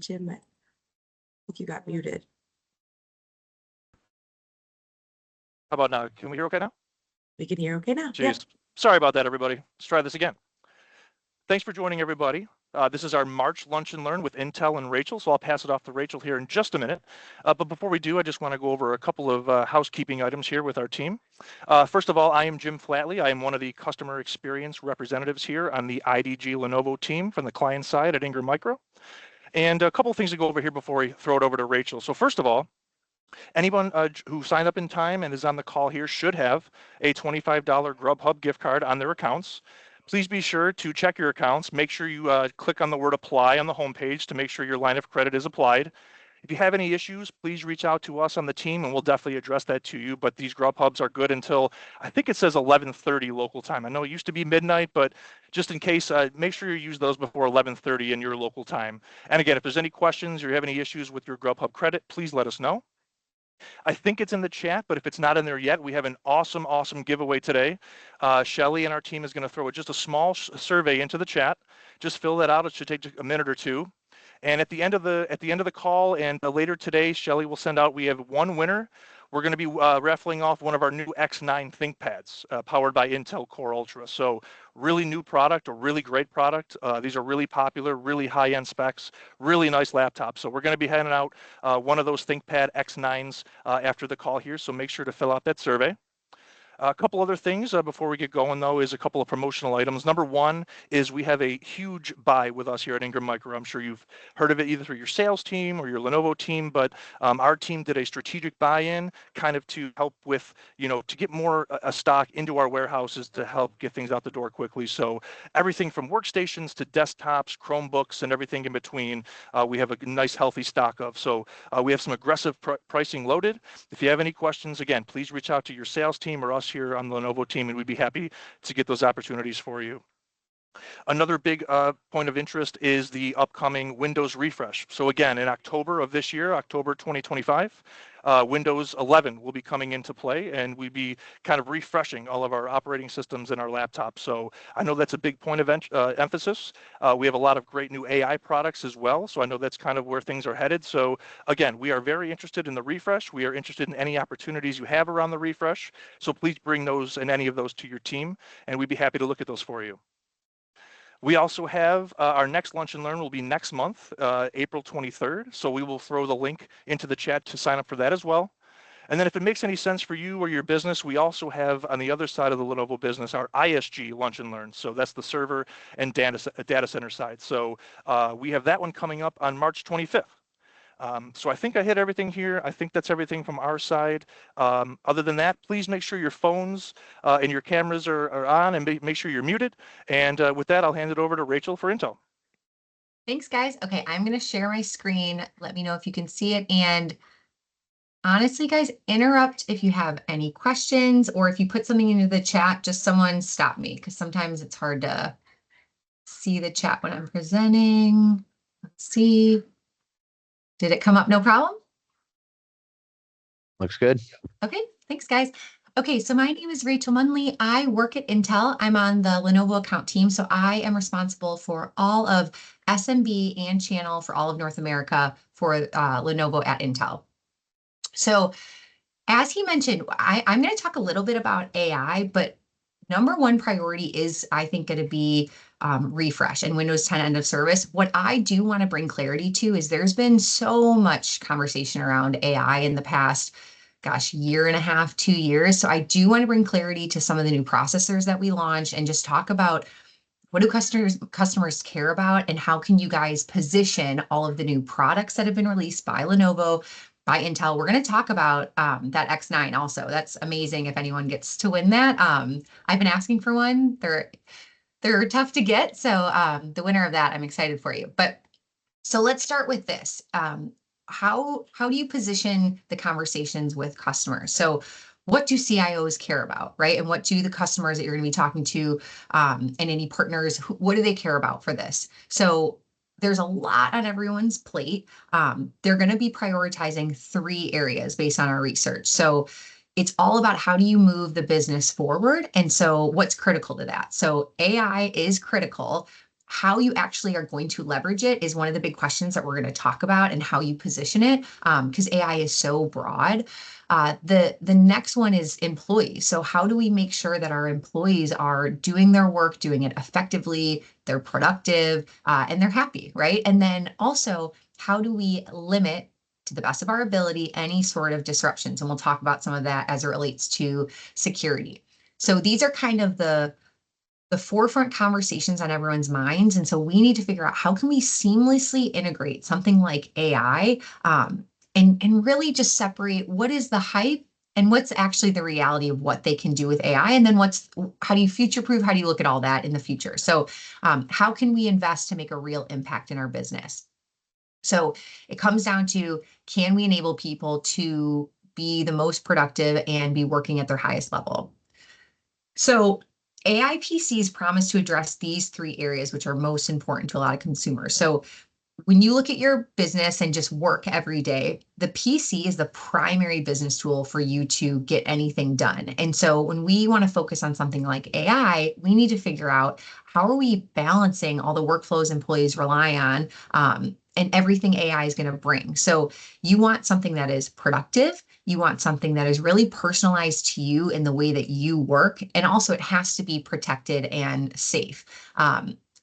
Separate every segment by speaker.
Speaker 1: Jim, I think you got muted.
Speaker 2: How about now? Can we hear okay now?
Speaker 1: We can hear okay now.
Speaker 2: Jeez,
Speaker 1: Yep.
Speaker 2: sorry about that, everybody. Let's try this again. Thanks for joining, everybody. This is our March Lunch and Learn with Intel and Rachel, so I'll pass it off to Rachel here in just a minute. But before we do, I just want to go over a couple of housekeeping items here with our team. First of all, I am Jim Flatley. I am one of the customer experience representatives here on the IDG Lenovo team from the client side at Ingram Micro. And a couple of things to go over here before we throw it over to Rachel. So first of all, anyone who signed up in time and is on the call here should have a $25 Grubhub gift card on their accounts. Please be sure to check your accounts. Make sure you click on the word apply on the homepage to make sure your line of credit is applied. If you have any issues, please reach out to us on the team and we'll definitely address that to you. But these Grubhubs are good until, I think it says 11:30 local time. I know it used to be midnight, but just in case, make sure you use those before 11:30 in your local time. And again, if there's any questions or you have any issues with your Grubhub credit, please let us know. I think it's in the chat, but if it's not in there yet, we have an awesome giveaway today. Shelly and our team is going to throw just a small survey into the chat. Just fill that out. It should take a minute or two. And at the end of the call and later today, Shelly will send out. We have one winner. We're going to be raffling off one of our new X9 ThinkPads powered by Intel Core Ultra. So really new product, a really great product. These are really popular, really high-end specs, really nice laptops. So we're going to be handing out one of those ThinkPad X9s after the call here. So make sure to fill out that survey. A couple other things before we get going, though, is a couple of promotional items. Number one is we have a huge buy with us here at Ingram Micro. I'm sure you've heard of it either through your sales team or your Lenovo team, but our team did a strategic buy-in kind of to help with, to get more stock into our warehouses to help get things out the door quickly. So everything from workstations to desktops, Chromebooks, and everything in between, we have a nice, healthy stock of. So we have some aggressive pricing loaded. If you have any questions, again, please reach out to your sales team or us here on the Lenovo team, and we'd be happy to get those opportunities for you. Another big point of interest is the upcoming Windows refresh. So again, in October of this year, October 2025, Windows 11 will be coming into play, and we'll be kind of refreshing all of our operating systems in our laptops. So I know that's a big point of emphasis. We have a lot of great new AI products as well. So I know that's kind of where things are headed. So again, we are very interested in the refresh. We are interested in any opportunities you have around the refresh. So please bring those and any of those to your team, and we'd be happy to look at those for you. We also have our next Lunch and Learn will be next month, April 23rd. So we will throw the link into the chat to sign up for that as well. And then if it makes any sense for you or your business, we also have on the other side of the Lenovo business, our ISG Lunch and Learn. So that's the server and data center side. So we have that one coming up on March 25th. So I think I hit everything here. I think that's everything from our side. Other than that, please make sure your phones and your cameras are on, and make sure you're muted. And with that, I'll hand it over to Rachel for Intel.
Speaker 3: Thanks, guys. Okay, I'm going to share my screen. Let me know if you can see it. And honestly, guys, interrupt if you have any questions, or if you put something into the chat, just someone stop me, because sometimes it's hard to see the chat when I'm presenting. Let's see. Did it come up? No problem?
Speaker 4: Looks good.
Speaker 3: Okay, thanks, guys. Okay, so my name is Rachel Munley. I work at Intel. I'm on the Lenovo account team, so I am responsible for all of SMB and channel for all of North America for Lenovo at Intel. So as he mentioned, I'm going to talk a little bit about AI, but number one priority is, I think, going to be refresh and Windows 10 end of service. What I do want to bring clarity to is there's been so much conversation around AI in the past, gosh, year and a half, 2 years. So I do want to bring clarity to some of the new processors that we launched and just talk about what do customers care about, and how can you guys position all of the new products that have been released by Lenovo, by Intel. We're going to talk about that X9 also. That's amazing if anyone gets to win that. I've been asking for one. They're tough to get. So the winner of that, I'm excited for you. But so let's start with this. How do you position the conversations with customers? So what do CIOs care about, right? And what do the customers that you're going to be talking to and any partners, what do they care about for this? So there's a lot on everyone's plate. They're going to be prioritizing 3 areas based on our research. So it's all about how do you move the business forward? And so what's critical to that? So AI is critical. how you actually are going to leverage it is one of the big questions that we're going to talk about, and how you position it, because AI is so broad. The next one is employees. So how do we make sure that our employees are doing their work, doing it effectively, they're productive, and they're happy, right? And then also, how do we limit, to the best of our ability, any sort of disruptions? And we'll talk about some of that as it relates to security. So these are kind of the forefront conversations on everyone's minds. And so we need to figure out, how can we seamlessly integrate something like AI, and really just separate what is the hype and what's actually the reality of what they can do with AI. And then how do you future-proof? How do you look at all that in the future? So how can we invest to make a real impact in our business? So it comes down to, can we enable people to be the most productive and be working at their highest level? So AI PCs promise to address these three areas, which are most important to a lot of consumers. So when you look at your business and just work every day, the PC is the primary business tool for you to get anything done. And so when we want to focus on something like AI, we need to figure out, how are we balancing all the workflows employees rely on, and everything AI is going to bring. So you want something that is productive. You want something that is really personalized to you in the way that you work. And also, it has to be protected and safe.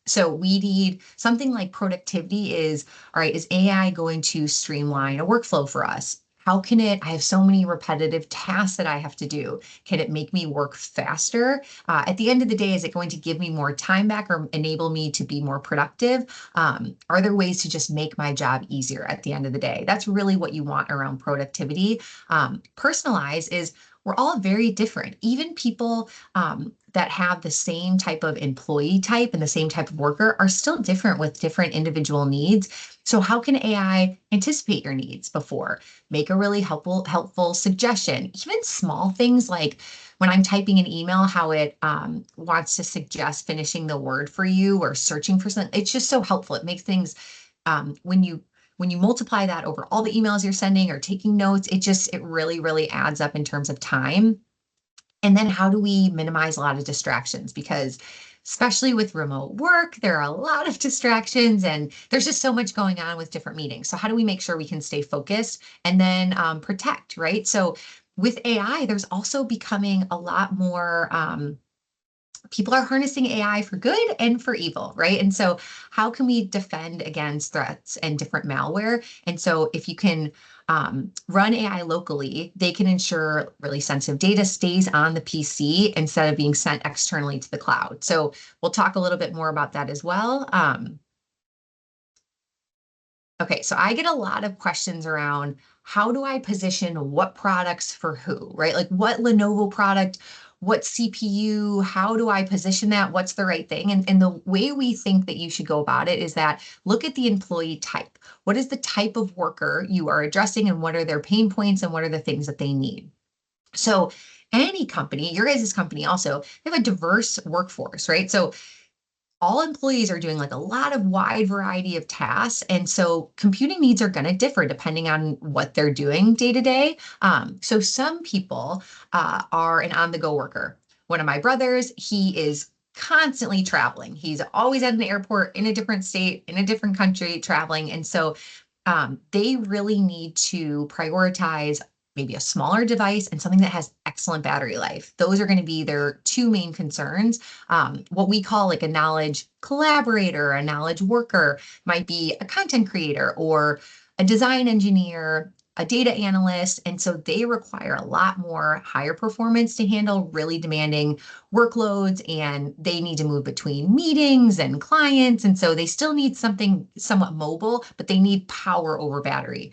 Speaker 3: So we need something like productivity is, all right, is AI going to streamline a workflow for us? How can I have so many repetitive tasks that I have to do. Can it make me work faster? At the end of the day, is it going to give me more time back or enable me to be more productive? Are there ways to just make my job easier at the end of the day? That's really what you want around productivity. Personalize is, we're all very different. Even people that have the same type of employee type and the same type of worker are still different with different individual needs. So how can AI anticipate your needs before? Make a really helpful suggestion. Even small things like, when I'm typing an email, how it wants to suggest finishing the word for you or searching for something. It's just so helpful. It makes things, when you multiply that over all the emails you're sending or taking notes, it really adds up in terms of time. And then how do we minimize a lot of distractions? Because especially with remote work, there are a lot of distractions and there's just so much going on with different meetings. So how do we make sure we can stay focused and then protect, right? So with AI, there's also becoming a lot more, people are harnessing AI for good and for evil, right? And so how can we defend against threats and different malware? And so if you can run AI locally, they can ensure really sensitive data stays on the PC instead of being sent externally to the cloud. So we'll talk a little bit more about that as well. Okay, so I get a lot of questions around, how do I position what products for who, right? Like, what Lenovo product, what CPU, how do I position that? What's the right thing? And the way we think that you should go about it is that, look at the employee type. What is the type of worker you are addressing, and what are their pain points, and what are the things that they need? So any company, your guys' company also, they have a diverse workforce, right? So all employees are doing like a lot of wide variety of tasks. And so computing needs are going to differ depending on what they're doing day to day. So some people are an on-the-go worker. One of my brothers, he is constantly traveling. He's always at an airport in a different state, in a different country, traveling. And so they really need to prioritize maybe a smaller device and something that has excellent battery life. Those are going to be their two main concerns. What we call like a knowledge collaborator, a knowledge worker, might be a content creator or a design engineer, a data analyst. And so they require a lot more higher performance to handle really demanding workloads, and they need to move between meetings and clients. And so they still need something somewhat mobile, but they need power over battery.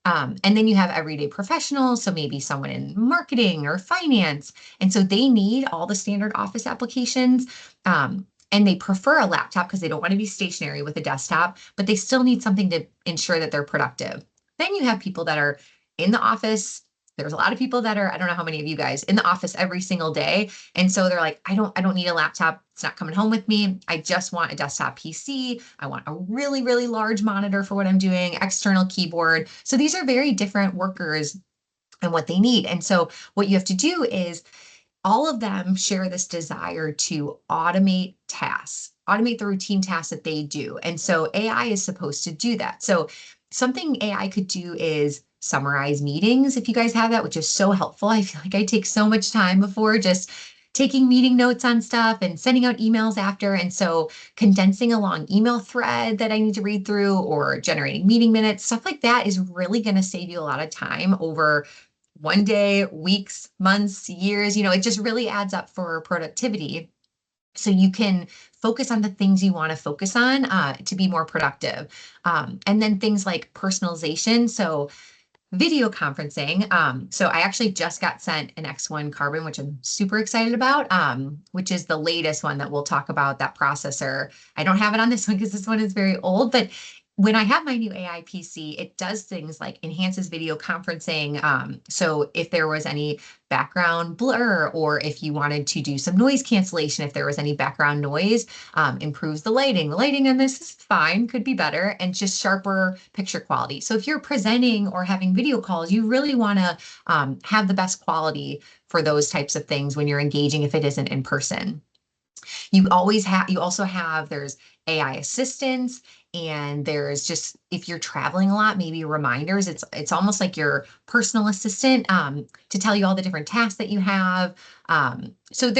Speaker 3: And then you have everyday professionals, so maybe someone in marketing or finance. And so they need all the standard office applications. And they prefer a laptop because they don't want to be stationary with a desktop, but they still need something to ensure that they're productive. Then you have people that are in the office. There's a lot of people that are, I don't know how many of you guys, in the office every single day. And so they're like, I don't need a laptop. It's not coming home with me. I just want a desktop PC. I want a really large monitor for what I'm doing, external keyboard. So these are very different workers and what they need. And so what you have to do is, all of them share this desire to automate tasks. automate the routine tasks that they do. And so AI is supposed to do that. So something AI could do is summarize meetings, if you guys have that, which is so helpful. I feel like I take so much time before just taking meeting notes on stuff and sending out emails after. And so condensing a long email thread that I need to read through or generating meeting minutes, stuff like that is really going to save you a lot of time over one day, weeks, months, years. It just really adds up for productivity. So you can focus on the things you want to focus on to be more productive. And then things like personalization. So video conferencing. So I actually just got sent an X1 Carbon, which I'm super excited about, which is the latest one that we'll talk about, that processor. I don't have it on this one because this one is very old, but when I have my new AI PC, it does things like enhances video conferencing. So if there was any background blur, or if you wanted to do some noise cancellation, if there was any background noise, improves the lighting. The lighting on this is fine, could be better, and just sharper picture quality. So if you're presenting or having video calls, you really want to have the best quality for those types of things when you're engaging, if it isn't in person. You also have, there's AI assistants, and there's just, if you're traveling a lot, maybe reminders. It's almost like your personal assistant to tell you all the different tasks that you have. So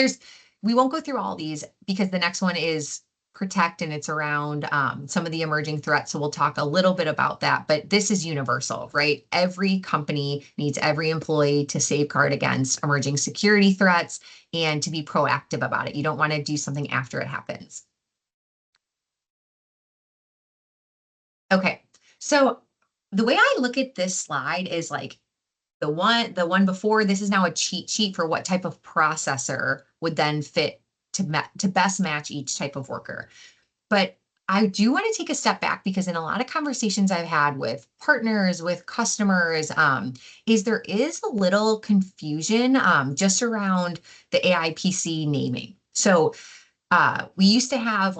Speaker 3: we won't go through all these because the next one is protect, and it's around some of the emerging threats. So we'll talk a little bit about that, but this is universal, right? Every company needs every employee to safeguard against emerging security threats and to be proactive about it. You don't want to do something after it happens. Okay, so the way I look at this slide is like the one before this is now a cheat sheet for what type of processor would then fit to best match each type of worker. But I do want to take a step back, because in a lot of conversations I've had with partners, with customers, there is a little confusion just around the AI PC naming. So we used to have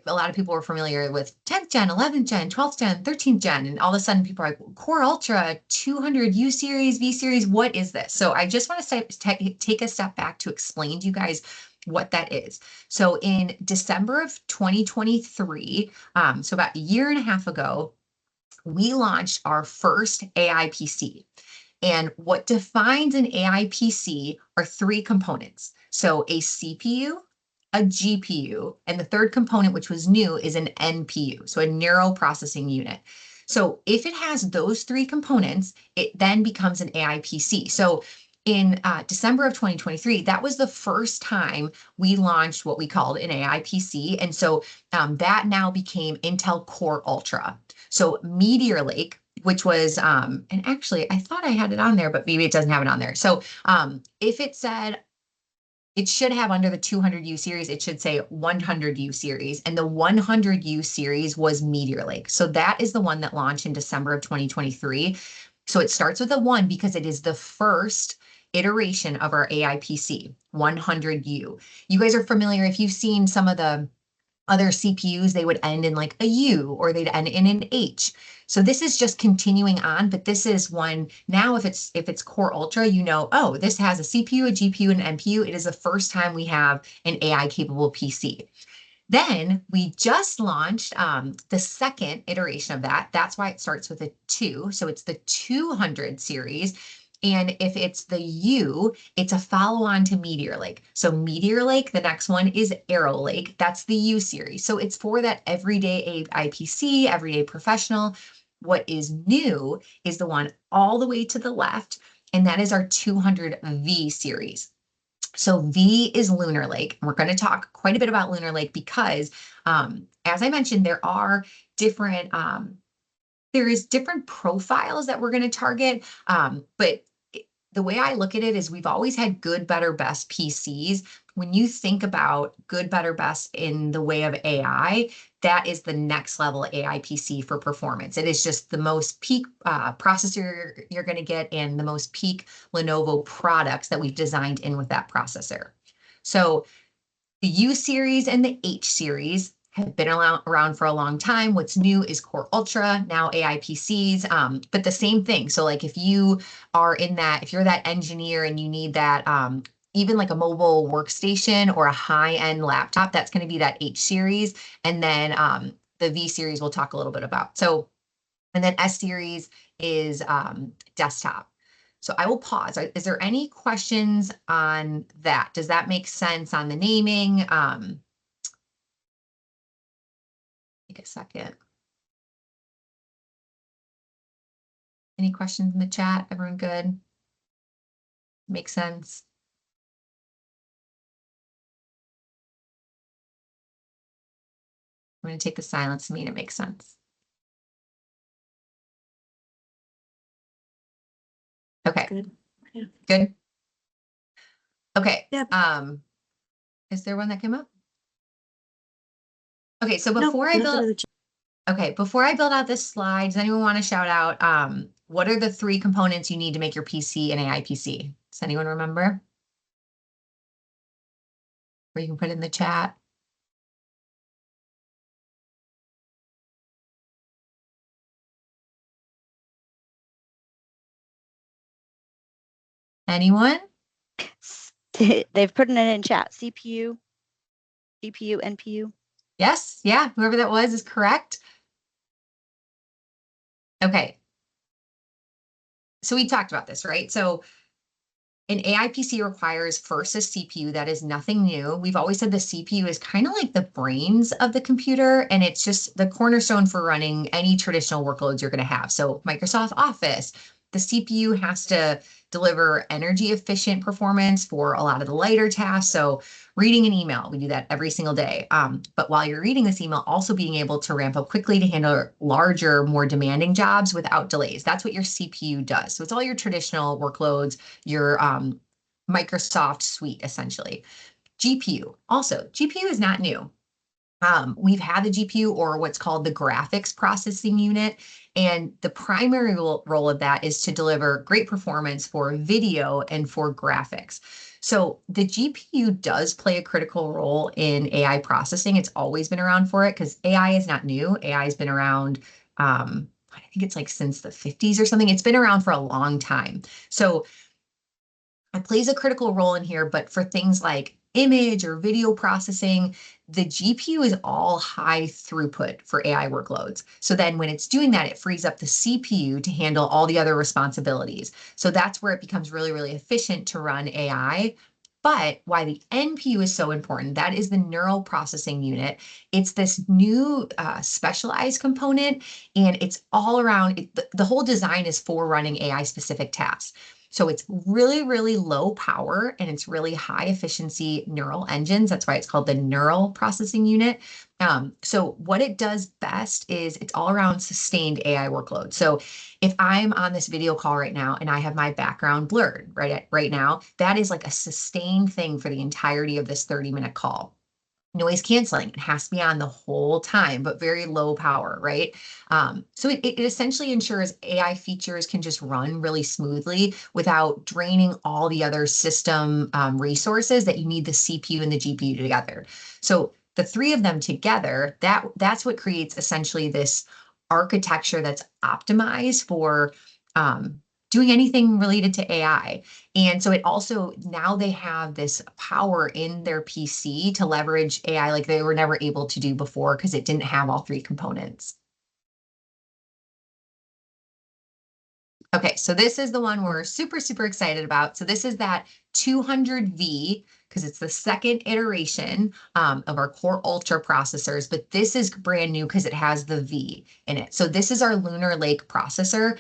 Speaker 3: a lot of people were familiar with 10th gen, 11th gen, 12th gen, 13th gen, and all of a sudden people are like, Core Ultra, 200 U series, V series, what is this? So I just want to take a step back to explain to you guys what that is. So in December of 2023, so about a year and a half ago, we launched our first AI PC. And what defines an AI PC are three components. So a CPU, a GPU, and the third component, which was new, is an NPU, so a neural processing unit. So if it has those three components, it then becomes an AI PC. So in December of 2023, that was the first time we launched what we called an AI PC. And so that now became Intel Core Ultra. So Meteor Lake, which was, and actually I thought I had it on there, but maybe it doesn't have it on there. So if it said, it should have under the 200U series, it should say 100U series. And the 100U series was Meteor Lake. So that is the one that launched in December of 2023. So it starts with a 1 because it is the first iteration of our AI PC, 100U. You guys are familiar, if you've seen some of the other CPUs, they would end in like a U, or they'd end in an H. So this is just continuing on, but this is one now, if it's Core Ultra, oh, this has a CPU, a GPU, and an NPU. It is the first time we have an AI capable PC. Then we just launched the second iteration of that. That's why it starts with a 2. So it's the 200 series. And if it's the U, it's a follow-on to Meteor Lake. So Meteor Lake, the next one is Arrow Lake. That's the U series. So it's for that everyday IPC, everyday professional. What is new is the one all the way to the left, and that is our 200V series. So V is Lunar Lake. And we're going to talk quite a bit about Lunar Lake because, as I mentioned, there are different different profiles that we're going to target, but the way I look at it is we've always had good, better, best PCs. When you think about good, better, best in the way of AI, that is the next level AI PC for performance. It is just the most peak processor you're going to get, and the most peak Lenovo products that we've designed in with that processor. So the U series and the H series have been around for a long time. What's new is Core Ultra, now AI PCs, but the same thing. So like if you're that engineer and you need that even like a mobile workstation or a high-end laptop, that's going to be that H series. And then the V series we'll talk a little bit about. So, and then S series is desktop. So I will pause. Is there any questions on that? Does that make sense on the naming? Take a second. Any questions in the chat? Everyone good? Makes sense? I'm going to take the silence to mean it makes sense. Okay.
Speaker 1: Good. Yeah.
Speaker 3: Good. Okay.
Speaker 1: Yep.
Speaker 3: Is there one that came up? Okay, so
Speaker 1: Nope,
Speaker 3: before I
Speaker 1: nothing in
Speaker 3: build,
Speaker 1: the chat.
Speaker 3: okay, before I build out this slide, does anyone want to shout out what are the 3 components you need to make your PC an AI PC? Does anyone remember? Or you can put it in the chat. Anyone?
Speaker 4: They've put it in chat. CPU, GPU, NPU.
Speaker 3: Yes, yeah, whoever that was is correct. Okay. So we talked about this, right? So an AI PC requires first a CPU. That is nothing new. We've always said the CPU is kind of like the brains of the computer, and it's just the cornerstone for running any traditional workloads you're going to have. So Microsoft Office, the CPU has to deliver energy efficient performance for a lot of the lighter tasks. So reading an email, we do that every single day. But while you're reading this email, also being able to ramp up quickly to handle larger, more demanding jobs without delays. That's what your CPU does. So it's all your traditional workloads, your Microsoft suite, essentially. GPU, also, GPU is not new. We've had the GPU, or what's called the graphics processing unit, and the primary role of that is to deliver great performance for video and for graphics. So the GPU does play a critical role in AI processing. It's always been around for it because AI is not new. AI has been around, I think it's like since the 50s or something. It's been around for a long time. So it plays a critical role in here, but for things like image or video processing, the GPU is all high throughput for AI workloads. So then when it's doing that, it frees up the CPU to handle all the other responsibilities. So that's where it becomes really, really efficient to run AI. But why the NPU is so important, that is the neural processing unit. It's this new specialized component, and it's all around, the whole design is for running AI specific tasks. So it's really, really low power and it's really high efficiency neural engines. That's why it's called the neural processing unit. So what it does best is it's all around sustained AI workload. So if I'm on this video call right now and I have my background blurred right now, that is like a sustained thing for the entirety of this 30-minute call. Noise canceling, it has to be on the whole time, but very low power, right? So it essentially ensures AI features can just run really smoothly without draining all the other system resources that you need the CPU and the GPU together. So the 3 of them together, that's what creates essentially this architecture that's optimized for doing anything related to AI. And so it also, now they have this power in their PC to leverage AI like they were never able to do before because it didn't have all 3 components. Okay, so this is the one we're super, super excited about. So this is that 200V, because it's the second iteration of our Core Ultra processors, but this is brand new because it has the V in it. So this is our Lunar Lake processor.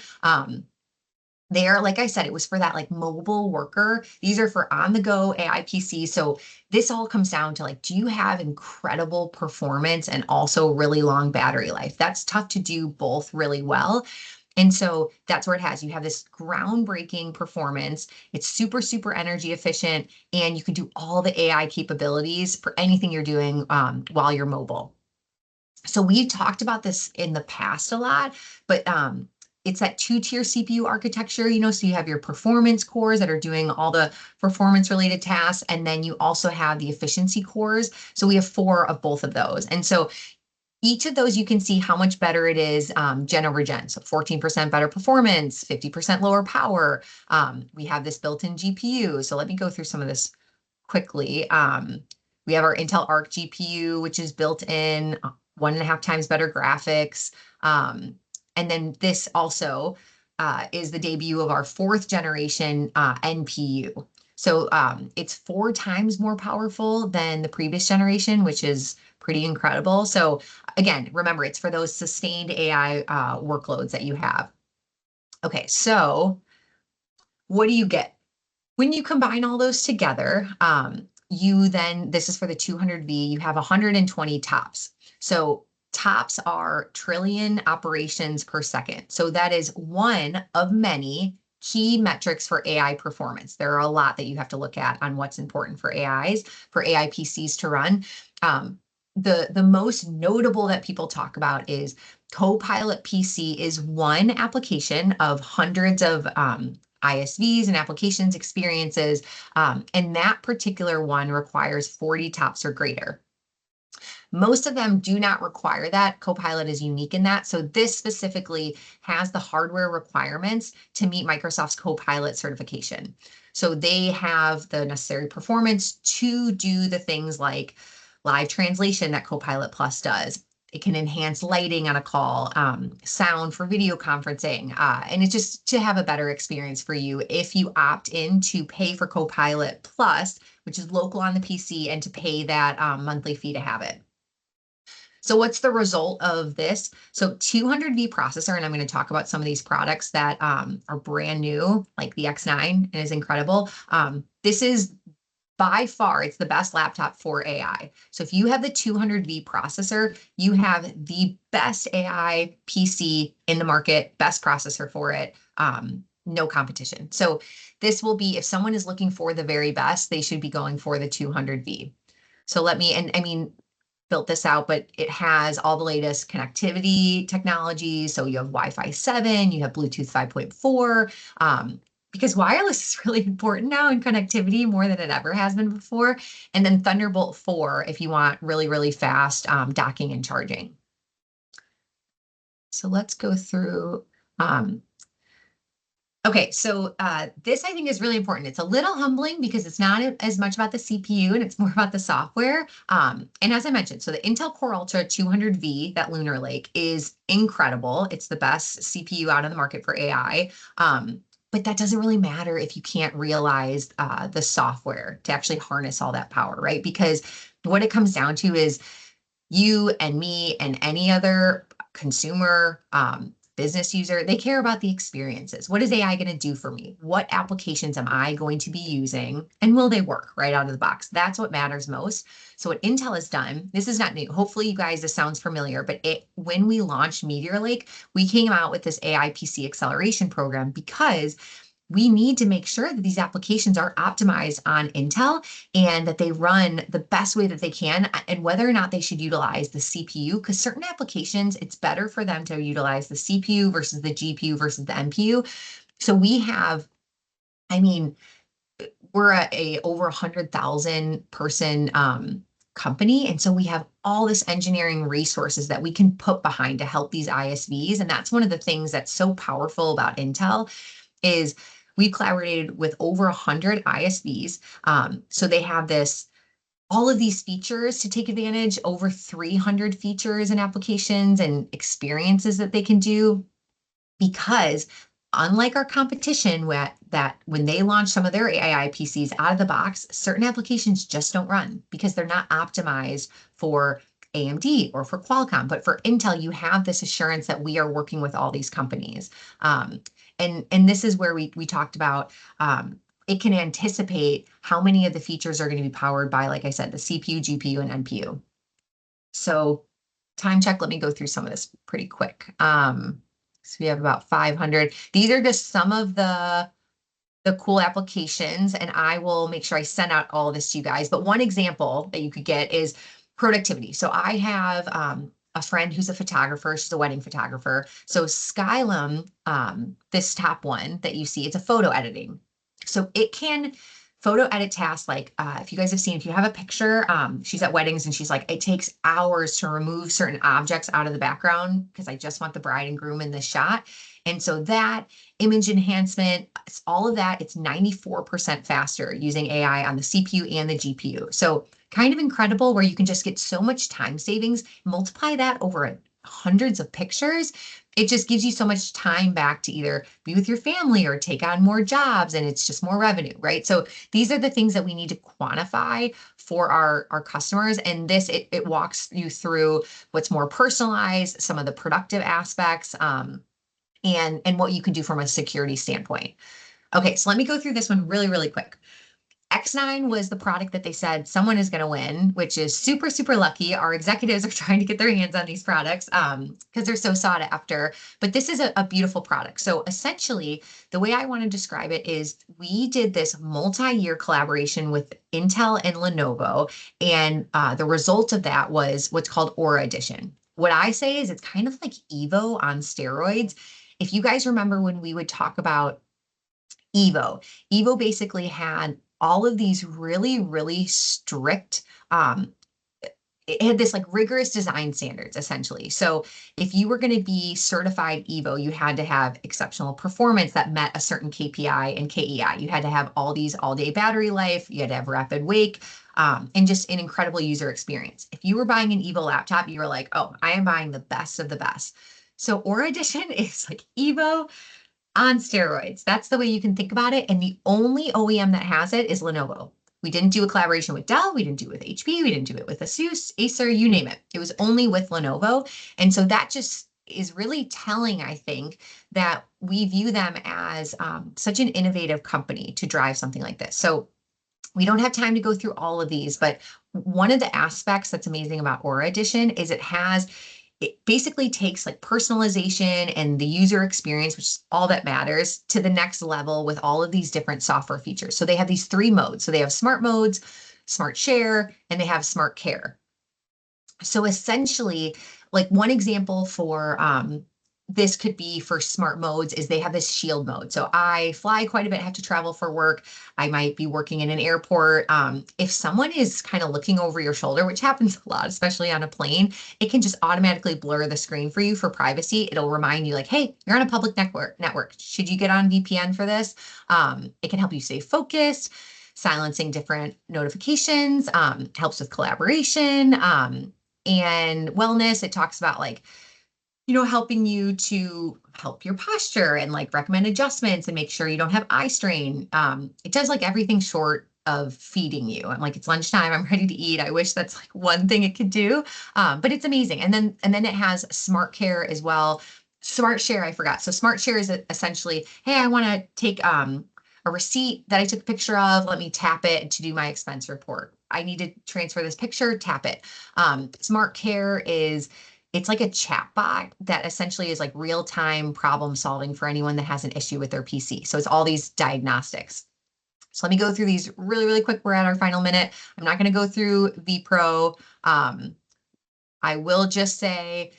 Speaker 3: There, like I said, it was for that like mobile worker. These are for on-the-go AI PCs. So this all comes down to like, do you have incredible performance and also really long battery life? That's tough to do both really well. And so that's where it has. You have this groundbreaking performance. It's super, super energy efficient, and you can do all the AI capabilities for anything you're doing while you're mobile. So we've talked about this in the past a lot, but it's that 2-tier CPU architecture, so you have your performance cores that are doing all the performance related tasks. And then you also have the efficiency cores. So we have 4 of both of those. And so each of those, you can see how much better it is gen over gen. So 14% better performance, 50% lower power. We have this built-in GPU. So let me go through some of this quickly. We have our Intel Arc GPU, which is built in 1.5 times better graphics. And then this also is the debut of our 4th generation NPU. So it's 4 times more powerful than the previous generation, which is pretty incredible. So again, remember, it's for those sustained AI workloads that you have. Okay, so what do you get? When you combine all those together, this is for the 200V, you have 120 TOPS. So TOPS are trillion operations per second. So that is one of many key metrics for AI performance. There are a lot that you have to look at on what's important for AI PCs to run. The most notable that people talk about is Copilot PC is one application of hundreds of ISVs and applications experiences. And that particular one requires 40 TOPS or greater. Most of them do not require that. Copilot is unique in that. So this specifically has the hardware requirements to meet Microsoft's Copilot certification. So they have the necessary performance to do the things like live translation that Copilot Plus does. It can enhance lighting on a call, sound for video conferencing, and it's just to have a better experience for you if you opt in to pay for Copilot Plus, which is local on the PC, and to pay that monthly fee to have it. So what's the result of this? So 200V processor, and I'm going to talk about some of these products that are brand new, like the X9, and is incredible. This is by far, it's the best laptop for AI. So if you have the 200V processor, you have the best AI PC in the market, best processor for it, no competition. So this will be, if someone is looking for the very best, they should be going for the 200V. So built this out, but it has all the latest connectivity technologies. So you have Wi-Fi 7, you have Bluetooth 5.4, because wireless is really important now in connectivity more than it ever has been before. And then Thunderbolt 4 if you want really, really fast docking and charging. So let's go through. Okay, so this I think is really important. It's a little humbling because it's not as much about the CPU and it's more about the software. And as I mentioned, so the Intel Core Ultra 200V, that Lunar Lake, is incredible. It's the best CPU out of the market for AI. But that doesn't really matter if you can't realize the software to actually harness all that power, right? Because what it comes down to is you and me and any other consumer, business user, they care about the experiences. What is AI going to do for me? What applications am I going to be using? And will they work right out of the box? That's what matters most. So what Intel has done, this is not new. Hopefully you guys, this sounds familiar, but when we launched Meteor Lake, we came out with this AI PC acceleration program because we need to make sure that these applications are optimized on Intel and that they run the best way that they can, and whether or not they should utilize the CPU, because certain applications, it's better for them to utilize the CPU versus the GPU versus the NPU. So we have, we're a over 100,000 person company. And so we have all this engineering resources that we can put behind to help these ISVs. And that's one of the things that's so powerful about Intel is we've collaborated with over 100 ISVs. So they have all of these features to take advantage, over 300 features and applications and experiences that they can do, because unlike our competition, that when they launch some of their AI PCs out of the box, certain applications just don't run because they're not optimized for AMD or for Qualcomm. But for Intel, you have this assurance that we are working with all these companies. And this is where we talked about it can anticipate how many of the features are going to be powered by, like I said, the CPU, GPU, and NPU. So time check, let me go through some of this pretty quick. So we have about 500. These are just some of the cool applications, and I will make sure I send out all of this to you guys. But one example that you could get is productivity. So I have a friend who's a photographer. She's a wedding photographer. So Skylum, this top one that you see, it's a photo editing. So it can photo edit tasks, like if you guys have seen, if you have a picture, she's at weddings and she's like, it takes hours to remove certain objects out of the background because I just want the bride and groom in the shot. And so that image enhancement, all of that, it's 94% faster using AI on the CPU and the GPU. So kind of incredible where you can just get so much time savings, multiply that over hundreds of pictures. It just gives you so much time back to either be with your family or take on more jobs, and it's just more revenue, right? So these are the things that we need to quantify for our customers. And this, it walks you through what's more personalized, some of the productive aspects, and what you can do from a security standpoint. Okay, so let me go through this one really, really quick. X9 was the product that they said someone is going to win, which is super, super lucky. Our executives are trying to get their hands on these products because they're so sought after. But this is a beautiful product. So essentially, the way I want to describe it is we did this multi-year collaboration with Intel and Lenovo. And the result of that was what's called Aura Edition. What I say is it's kind of like Evo on steroids. If you guys remember when we would talk about Evo basically had all of these really, really strict, it had this like rigorous design standards essentially. So if you were going to be certified Evo, you had to have exceptional performance that met a certain KPI and KEI. You had to have all these all-day battery life. You had to have rapid wake, and just an incredible user experience. If you were buying an Evo laptop, you were like, oh, I am buying the best of the best. So Aura Edition is like Evo on steroids. That's the way you can think about it. And the only OEM that has it is Lenovo. We didn't do a collaboration with Dell. We didn't do it with HP. We didn't do it with Asus, Acer, you name it. It was only with Lenovo. And so that just is really telling, I think, that we view them as such an innovative company to drive something like this. So we don't have time to go through all of these, but one of the aspects that's amazing about Aura Edition is it basically takes like personalization and the user experience, which is all that matters, to the next level with all of these different software features. So they have these 3 modes. So they have smart modes, smart share, and they have smart care. So essentially, like one example for this could be for smart modes is they have this shield mode. So I fly quite a bit, have to travel for work. I might be working in an airport. If someone is kind of looking over your shoulder, which happens a lot, especially on a plane, it can just automatically blur the screen for you for privacy. It'll remind you like, hey, you're on a public network. Should you get on VPN for this? It can help you stay focused, silencing different notifications, helps with collaboration, and wellness. It talks about like, helping you to help your posture and like recommend adjustments and make sure you don't have eye strain. It does like everything short of feeding you. I'm like, it's lunchtime, I'm ready to eat. I wish that's like one thing it could do, but it's amazing. And then it has smart care as well. Smart share, I forgot. So smart share is essentially, hey, I want to take a receipt that I took a picture of. Let me tap it to do my expense report. I need to transfer this picture, tap it. Smart care is, it's like a chat bot that essentially is like real-time problem solving for anyone that has an issue with their PC. So it's all these diagnostics. So let me go through these really, really quick. We're at our final minute. I'm not going to go through vPro. I will just say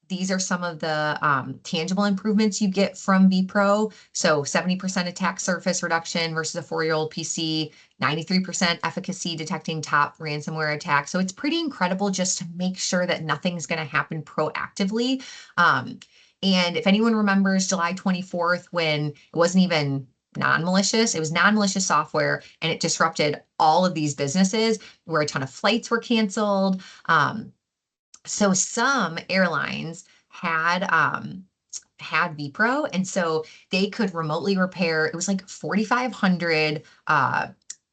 Speaker 3: these are some of the tangible improvements you get from vPro. So 70% attack surface reduction versus a 4-year-old PC, 93% efficacy detecting top ransomware attacks. So it's pretty incredible just to make sure that nothing's going to happen proactively. And if anyone remembers July 24th, when it wasn't even non-malicious, it was non-malicious software, and it disrupted all of these businesses where a ton of flights were canceled. So some airlines had vPro, and so they could remotely repair. It was like 4,500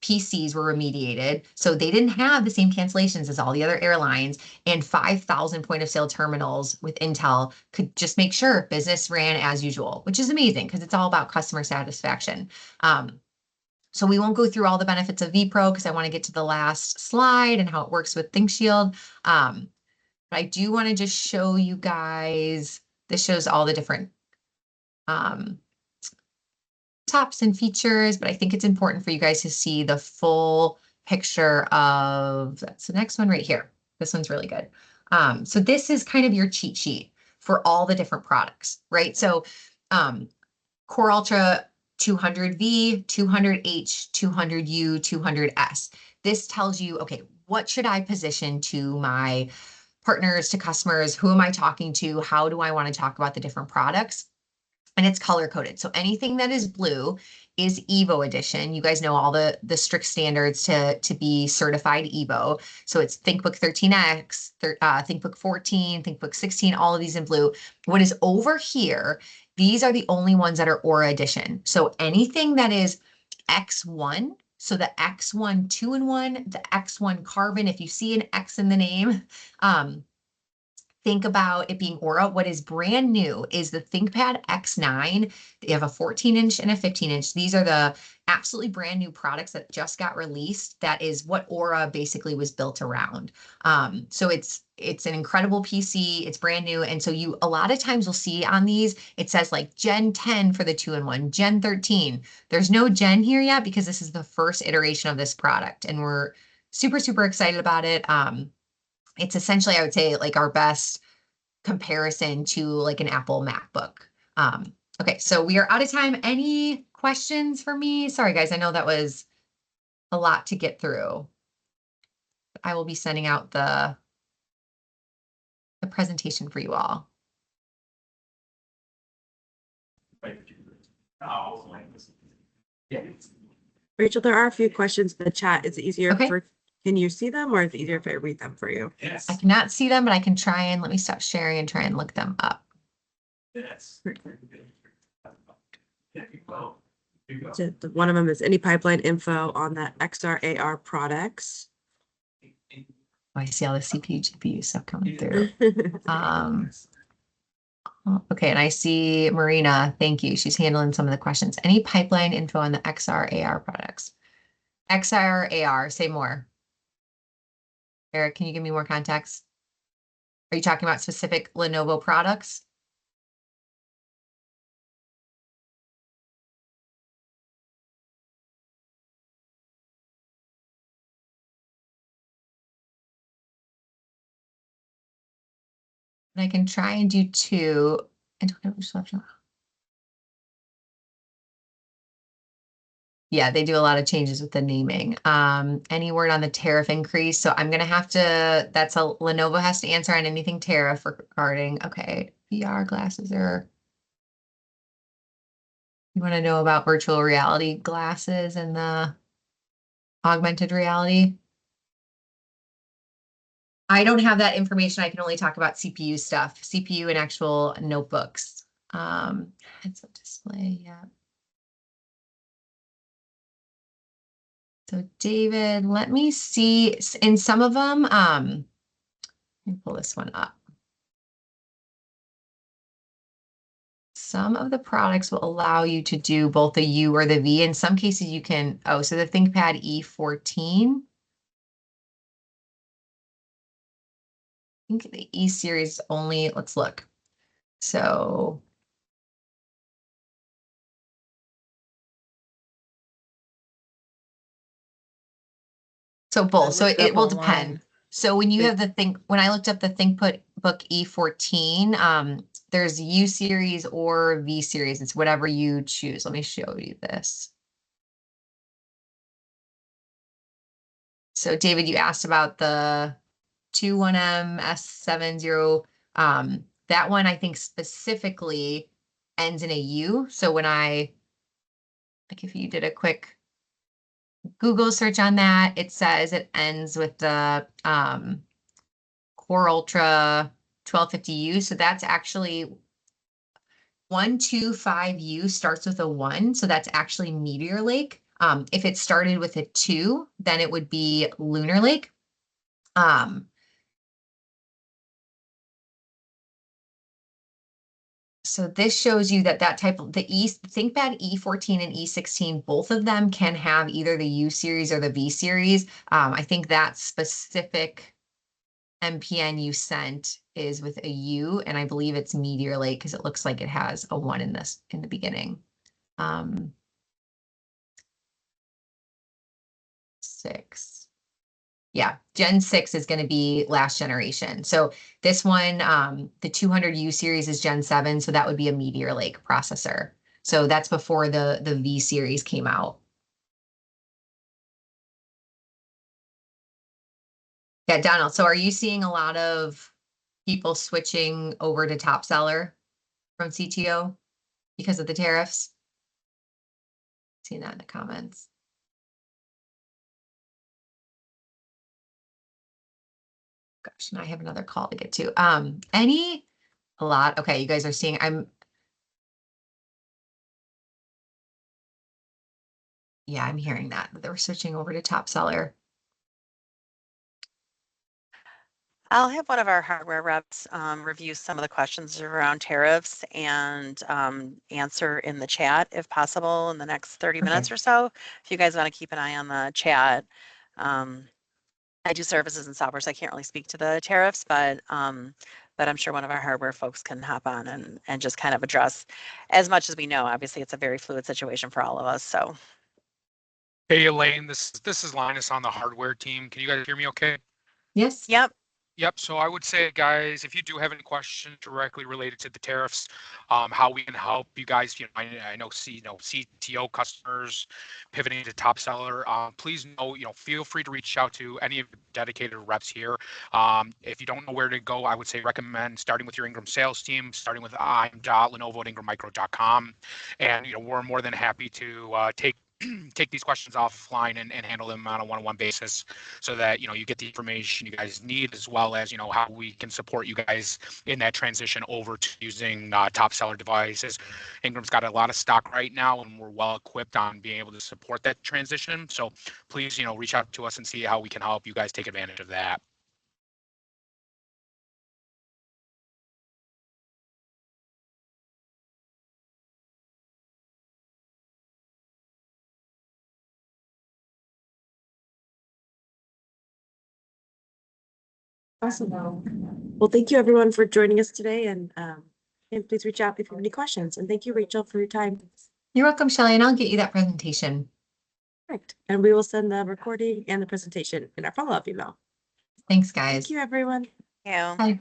Speaker 3: PCs were remediated. So they didn't have the same cancellations as all the other airlines, and 5,000 point of sale terminals with Intel could just make sure business ran as usual, which is amazing because it's all about customer satisfaction. So we won't go through all the benefits of vPro because I want to get to the last slide and how it works with ThinkShield. But I do want to just show you guys, this shows all the different tops and features, but I think it's important for you guys to see the full picture of, that's the next one right here. This one's really good. So this is kind of your cheat sheet for all the different products, right? So Core Ultra 200V, 200H, 200U, 200S. This tells you, okay, what should I position to my partners, to customers? Who am I talking to? How do I want to talk about the different products? And it's color coded. So anything that is blue is Evo edition. You guys know all the strict standards to be certified Evo. So it's ThinkBook 13X, ThinkBook 14, ThinkBook 16, all of these in blue. What is over here, these are the only ones that are Aura edition. So anything that is X1, so the X1 2-in-1, the X1 carbon, if you see an X in the name, think about it being Aura. What is brand new is the ThinkPad X9. They have a 14-inch and a 15-inch. These are the absolutely brand new products that just got released. That is what Aura basically was built around. So it's an incredible PC. It's brand new. And so you a lot of times will see on these, it says like Gen 10 for the 2-in-1, Gen 13. There's no Gen here yet because this is the first iteration of this product. And we're super, super excited about it. It's essentially, I would say, like our best comparison to like an Apple MacBook. Okay, so we are out of time. Any questions for me? Sorry, guys, I know that was a lot to get through. I will be sending out the presentation for you all.
Speaker 1: Rachel, there are a few questions in the chat. Is it easier
Speaker 3: Okay.
Speaker 1: can you see them or is it easier if I read them for you?
Speaker 5: Yes.
Speaker 3: I cannot see them, but I can try and let me stop sharing and try and look them up.
Speaker 5: Yes.
Speaker 1: So one of them is any pipeline info on the XR AR products.
Speaker 3: Oh, I see all the CPU, GPU stuff coming through. Okay, and I see Marina, thank you. She's handling some of the questions. Any pipeline info on the XR AR products? XR AR, say more. Eric, can you give me more context? Are you talking about specific Lenovo products? And I can try and do two. I don't know which left. Yeah, they do a lot of changes with the naming. Any word on the tariff increase? So I'm gonna have to, that's a Lenovo has to answer on anything tariff regarding, okay, VR glasses are. You want to know about virtual reality glasses and the augmented reality? I don't have that information. I can only talk about CPU stuff, CPU and actual notebooks. Heads-up display, yeah. So David, let me see. In some of them, let me pull this one up. Some of the products will allow you to do both the U or the V. In some cases you can, oh, so the ThinkPad E14. I think the E series only, let's look. So both, so it will depend. So when you have when I looked up the ThinkBook E14, there's U series or V series. It's whatever you choose. Let me show you this. So David, you asked about the 21M S70. That one I think specifically ends in a U. So when like if you did a quick Google search on that, it says it ends with the Core Ultra 1250U. So that's actually 125U starts with a 1. So that's actually Meteor Lake. If it started with a 2, then it would be Lunar Lake. So this shows you that type of the ThinkPad E14 and E16, both of them can have either the U series or the V series. I think that specific MPN you sent is with a U, and I believe it's Meteor Lake because it looks like it has a 1 in the beginning. 6. Yeah, Gen 6 is going to be last generation. So this one, the 200U series is Gen 7, so that would be a Meteor Lake processor. So that's before the V series came out. Yeah, Donald, so are you seeing a lot of people switching over to top seller from CTO because of the tariffs? Seeing that in the comments. Gosh, and I have another call to get to. A lot. Okay, you guys are seeing, I'm hearing that they're switching over to top seller.
Speaker 5: I'll have one of our hardware reps review some of the questions around tariffs and answer in the chat if possible in the next 30 minutes or so. If you guys want to keep an eye on the chat. I do services and software, so I can't really speak to the tariffs, but I'm sure one of our hardware folks can hop on and just kind of address as much as we know. Obviously, it's a very fluid situation for all of us. So,
Speaker 6: hey Elaine, this is Linus on the hardware team. Can you guys hear me okay?
Speaker 3: Yes.
Speaker 5: yep.
Speaker 6: Yep. So I would say, guys, if you do have any questions directly related to the tariffs, how we can help you guys, I know CTO customers pivoting to top seller, please feel free to reach out to any of the dedicated reps here. If you don't know where to go, I would say recommend starting with your Ingram sales team, starting with I'm.lenovo@ingrammicro.com. And, we're more than happy to take these questions offline and handle them on a one-on-one basis so that, you get the information you guys need, as well as, how we can support you guys in that transition over to using top seller devices. Ingram's got a lot of stock right now, and we're well equipped on being able to support that transition. So please, reach out to us and see how we can help you guys take advantage of that.
Speaker 1: Awesome. Well, thank you everyone for joining us today, and please reach out if you have any questions. And thank you, Rachel, for your time.
Speaker 3: You're welcome, Shelley, and I'll get you that presentation.
Speaker 1: Perfect. And we will send the recording and the presentation in our follow-up email.
Speaker 3: Thanks, guys.
Speaker 1: Thank you, everyone.
Speaker 5: Yeah.
Speaker 3: Bye.